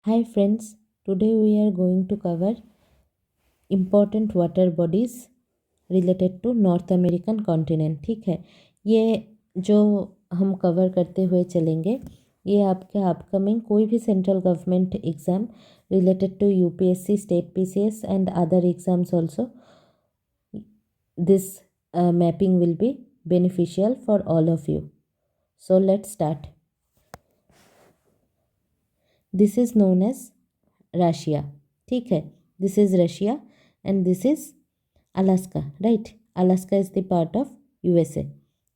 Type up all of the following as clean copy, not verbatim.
Hi friends, today we are going to cover important water bodies related to North American continent. ठीक है, ये जो हम cover करते हुए चलेंगे ये आपके अपकमिंग कोई भी central government exam related to UPSC, state PCS and other exams also, this mapping will be beneficial for all of you. So let's start. This is known as Russia. ठीक है, this is Russia and this is Alaska, right? Alaska is the part of USA.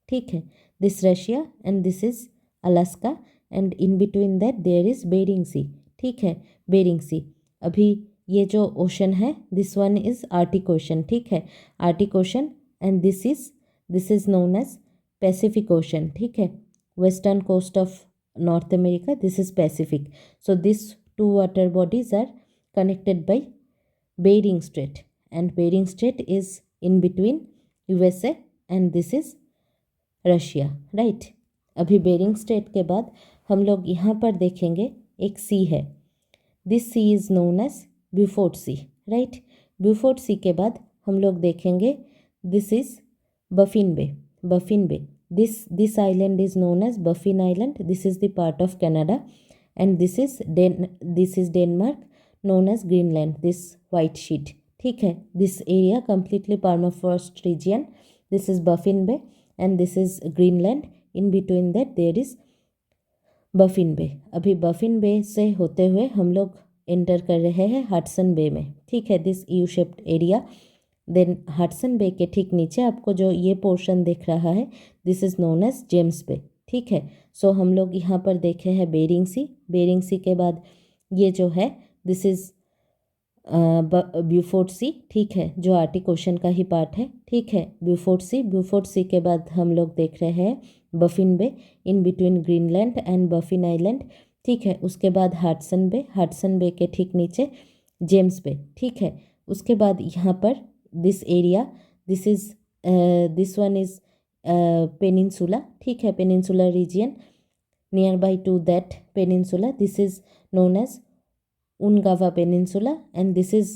ठीक है, this Russia and this is Alaska and in between that there is Bering Sea. ठीक है, Bering Sea. अभी ये जो ocean है this one is Arctic Ocean. ठीक है, Arctic Ocean and this is known as Pacific Ocean. ठीक है, western coast of North America, this is Pacific. So these two water bodies are connected by Bering Strait and Bering Strait is in between USA and this is Russia, right. अभी bearing straight के बाद हम लोग यहाँ पर देखेंगे एक sea है, this sea is known as Beaufort sea, right. Beaufort sea के बाद हम लोग देखेंगे this is Baffin Bay, Baffin Bay, this island is known as Baffin Island. This is the part of Canada and this is Denmark known as Greenland, this white sheet. ठीक है, this area completely permafrost region. This is Baffin Bay and this is Greenland. In between that there is Baffin Bay. अभी Baffin Bay से होते हुए हम लोग enter कर रहे हैं हडसन बे में। ठीक है, this U shaped area. Then Hudson Bay के ठीक नीचे आपको जो ये पोर्शन दिख रहा है this is known as James Bay. ठीक है, सो हम लोग यहाँ पर देखे हैं बेरिंग सी, बेरिंग सी के बाद ये जो है दिस इज़ ब्यूफोर्ट सी। ठीक है, जो आर्टिक ओशन का ही पार्ट है। ठीक है, ब्यूफोर्ट सी, ब्यूफोर्ट सी के बाद हम लोग देख रहे हैं Baffin Bay in between Greenland and Baffin Island. ठीक है, उसके बाद हडसन बे, हडसन बे के ठीक नीचे जेम्स बे। ठीक है, उसके बाद यहाँ पर this area this one is peninsula. ठीक है, peninsula region near by to that peninsula this is known as Ungava Peninsula and this is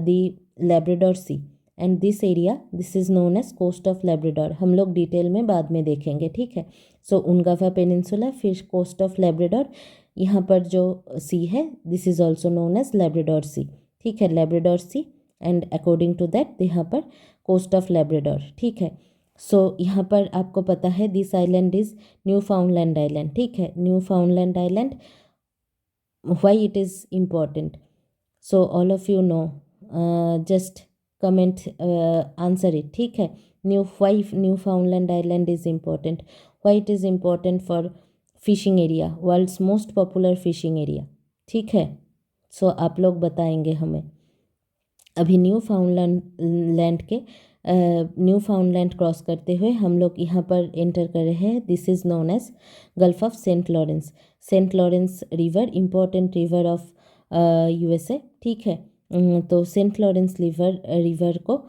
the Labrador Sea and this area this is known as coast of Labrador. हम लोग detail में बाद में देखेंगे। ठीक है, सो Ungava Peninsula फिर coast of Labrador, यहाँ पर जो सी है this is also known as Labrador Sea. ठीक है, Labrador Sea and according to that यहाँ पर कोस्ट ऑफ Labrador. ठीक है, सो यहाँ पर आपको पता है this island is new फाउंडलैंड island. ठीक है, new फाउंडलैंड island, why it is important, so all of you know, just comment, answer it. ठीक है, why Newfoundland Island is important, why it is important for fishing area, world's most popular fishing area. ठीक है, so आप लोग बताएंगे हमें। अभी Newfoundland के न्यूफाउंडलैंड क्रॉस करते हुए हम लोग यहाँ पर एंटर कर रहे हैं, this is known as Gulf of Saint Lawrence. Saint Lawrence River important river of USA। ठीक है, तो सेंट लॉरेंस रिवर को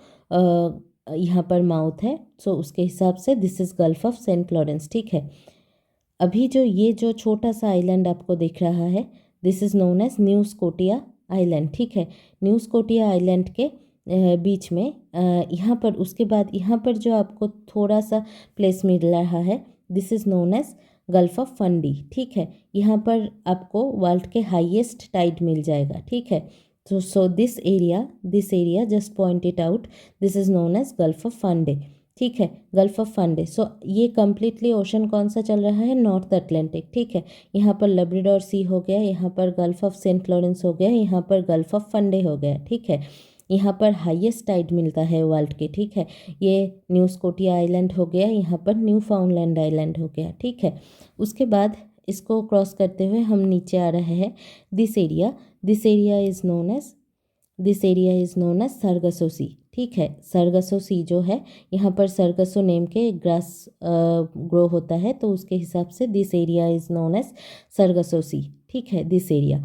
यहाँ पर माउथ है, सो उसके हिसाब से this is Gulf of Saint Lawrence. ठीक है, अभी ये जो छोटा सा आइलैंड आपको दिख रहा है this is known as New Scotia island. ठीक है, न्यू स्कोटिया आइलैंड के बीच में यहाँ पर उसके बाद यहाँ पर जो आपको थोड़ा सा प्लेस मिल रहा है this is known as Gulf of Fundy. ठीक है, यहाँ पर आपको वर्ल्ड के हाईएस्ट टाइड मिल जाएगा। ठीक है, so this area just point it out, this is known as Gulf of Fundy. ठीक है, गल्फ ऑफ फंडे, सो ये कम्प्लीटली ओशन कौन सा चल रहा है, नॉर्थ अटलांटिक। ठीक है, यहाँ पर लेब्राडोर सी हो गया, यहाँ पर गल्फ ऑफ सेंट लॉरेंस हो गया, यहाँ पर गल्फ ऑफ फंडे हो गया। ठीक है, यहाँ पर हाईएस्ट टाइड मिलता है वर्ल्ड के। ठीक है, ये न्यू स्कोटिया आइलैंड हो गया, यहाँ पर न्यू फाउंडलैंड आइलैंड हो गया। ठीक है, उसके बाद इसको क्रॉस करते हुए हम नीचे आ रहे हैं, this area is known as Sargasso sea. ठीक है, सरगसो सी जो है यहाँ पर सरगसो नेम के ग्रास ग्रो होता है, तो उसके हिसाब से this area is known as Sargasso sea. ठीक है, this area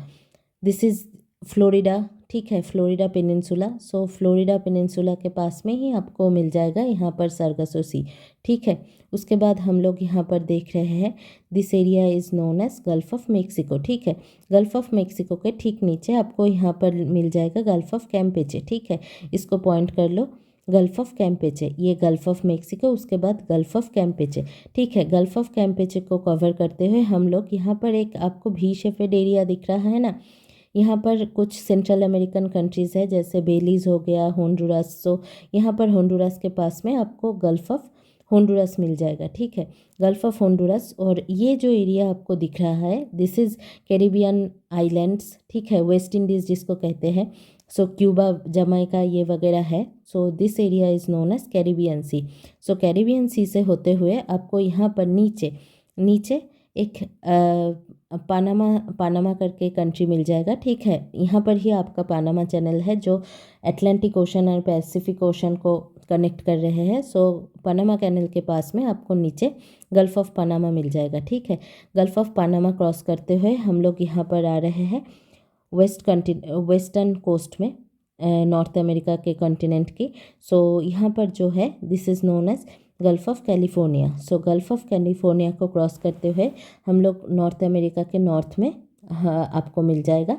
this is Florida ठीक है, Florida peninsula. So Florida peninsula के पास में ही आपको मिल जाएगा यहाँ पर सरगासो सी, ठीक है। उसके बाद हम लोग यहाँ पर देख रहे हैं this area is known as Gulf of Mexico, ठीक है। गल्फ ऑफ मेक्सिको के ठीक नीचे आपको यहाँ पर मिल जाएगा गल्फ ऑफ कैम्पेचे, ठीक है। इसको पॉइंट कर लो, गल्फ ऑफ कैम्पेचे, ये गल्फ ऑफ मेक्सिको, उसके बाद गल्फ ऑफ कैम्पेचे, ठीक है। गल्फ ऑफ कैम्पेचे को कवर करते हुए हम लोग यहाँ पर एक आपको भी शेपेड एरिया दिख रहा है ना, यहाँ पर कुछ सेंट्रल अमेरिकन कंट्रीज़ है जैसे बेलीज़ हो गया, होंडुरास। सो यहाँ पर होंडुरास के पास में आपको गल्फ ऑफ होंडुरास मिल जाएगा, ठीक है, गल्फ ऑफ होंडुरास। और ये जो एरिया आपको दिख रहा है दिस इज़ कैरिबियन आइलैंड्स, ठीक है, वेस्ट इंडीज़ जिसको कहते हैं। सो क्यूबा, जमाइका ये वगैरह है। So this area is known as Caribbean sea. So Caribbean sea से होते हुए आपको यहाँ पर नीचे नीचे एक पानामा करके कंट्री मिल जाएगा, ठीक है। यहाँ पर ही आपका पानामा चैनल है जो अटलांटिक ओशन और पैसिफिक ओशन को कनेक्ट कर रहे हैं। सो पानामा कैनल के पास में आपको नीचे गल्फ ऑफ पानामा मिल जाएगा, ठीक है। गल्फ ऑफ पानामा क्रॉस करते हुए हम लोग यहाँ पर आ रहे हैं वेस्टर्न कोस्ट में, नॉर्थ अमेरिका के कॉन्टिनेंट की। सो यहाँ पर जो है this is known as Gulf of California. So Gulf of California को क्रॉस करते हुए हम लोग नॉर्थ अमेरिका के नॉर्थ में आपको मिल जाएगा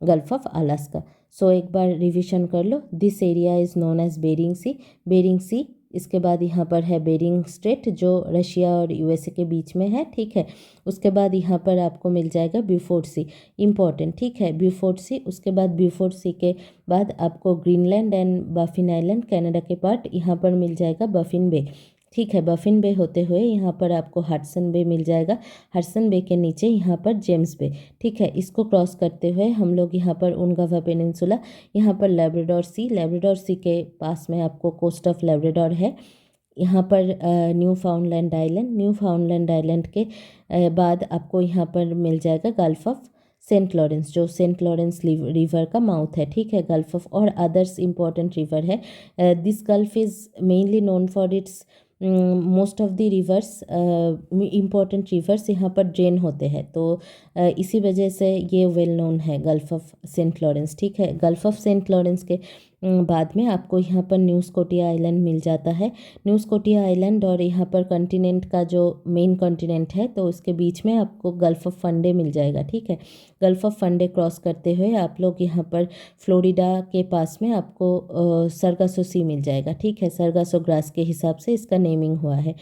गल्फ ऑफ अलास्का। सो एक बार रिवीजन कर लो, this area is known as Bering sea, Bering sea. इसके बाद यहाँ पर है बेरिंग स्ट्रेट जो रशिया और यूएसए के बीच में है, ठीक है। उसके बाद यहाँ पर आपको मिल जाएगा ब्यूफोर्ट सी, इम्पॉर्टेंट, ठीक है, ब्यूफोर्ट सी। उसके बाद ब्यूफोर्ट सी के बाद आपको Greenland and Baffin Island Canada के पार्ट, यहाँ पर मिल जाएगा बाफिन बे, ठीक है। बाफिन बे होते हुए यहाँ पर आपको हडसन बे मिल जाएगा, हडसन बे के नीचे यहाँ पर जेम्स बे, ठीक है। इसको क्रॉस करते हुए हम लोग यहाँ पर उनगावा पेनिनसुला, यहाँ पर लैब्राडोर सी, लैब्राडोर सी के पास में आपको कोस्ट ऑफ लैब्राडोर है। यहाँ पर न्यू फाउंडलैंड आइलैंड, न्यू फाउंडलैंड आइलैंड के बाद आपको यहाँ पर मिल जाएगा गल्फ ऑफ सेंट लॉरेंस जो सेंट लॉरेंस रिवर का माउथ है, ठीक है। गल्फ ऑफ और अदर्स इम्पॉर्टेंट रिवर है। This gulf is mainly known for its most of the reverse, important reverse यहाँ पर ड्रेन होते हैं, तो इसी वजह से ये वेल नोन है गल्फ ऑफ सेंट लॉरेंस, ठीक है। गल्फ ऑफ सेंट लॉरेंस के बाद में आपको यहाँ पर न्यू स्कॉटिया आइलैंड मिल जाता है, न्यू स्कॉटिया आइलैंड। और यहाँ पर कॉन्टिनेंट का जो मेन कॉन्टिनेंट है तो उसके बीच में आपको गल्फ ऑफ फंडे मिल जाएगा, ठीक है। गल्फ ऑफ फंडे क्रॉस करते हुए आप लोग यहाँ पर फ्लोरिडा के पास में आपको सरगासो सी मिल जाएगा, ठीक है। सरगासो ग्रास के हिसाब से इसका नेमिंग हुआ है।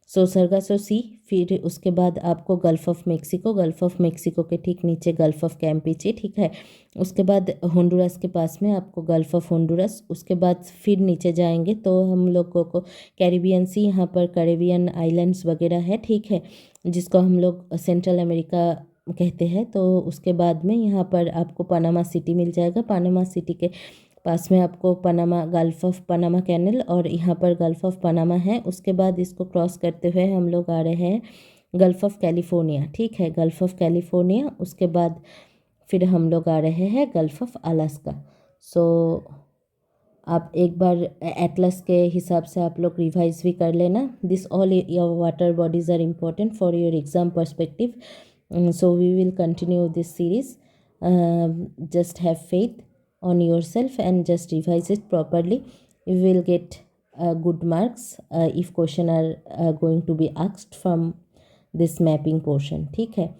सो सरगासो सी, फिर उसके बाद आपको gulf of Mexico, gulf of Mexico के ठीक नीचे गल्फ ऑफ कैम्पेचे, ठीक है। उसके बाद होंडुरास के पास में आपको गल्फ ऑफ होंडुरास। उसके बाद फिर नीचे जाएंगे तो हम लोगों को कैरिबियन सी, यहाँ पर कैरिबियन आइलैंड्स वगैरह है, ठीक है, जिसको हम लोग सेंट्रल अमेरिका कहते हैं। तो उसके बाद में यहाँ पर आपको पनामा सिटी मिल जाएगा, पनामा सिटी के पास में आपको Panama, Gulf of Panama Canal और यहाँ पर गल्फ ऑफ पनामा है। उसके बाद इसको क्रॉस करते हुए हम लोग आ रहे हैं गल्फ ऑफ कैलिफोर्निया, ठीक है, गल्फ ऑफ कैलिफोर्निया। उसके बाद फिर हम लोग आ रहे हैं गल्फ ऑफ अलास्का। सो आप एक बार एटलस के हिसाब से आप लोग रिवाइज भी कर लेना। This all your water bodies are important for your exam perspective. So we will continue this series. Just have faith on yourself and just revise it properly. You will get good marks if question are going to be asked from this mapping portion. ठीक है,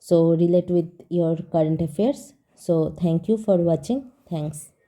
so relate with your current affairs. So thank you for watching. Thanks.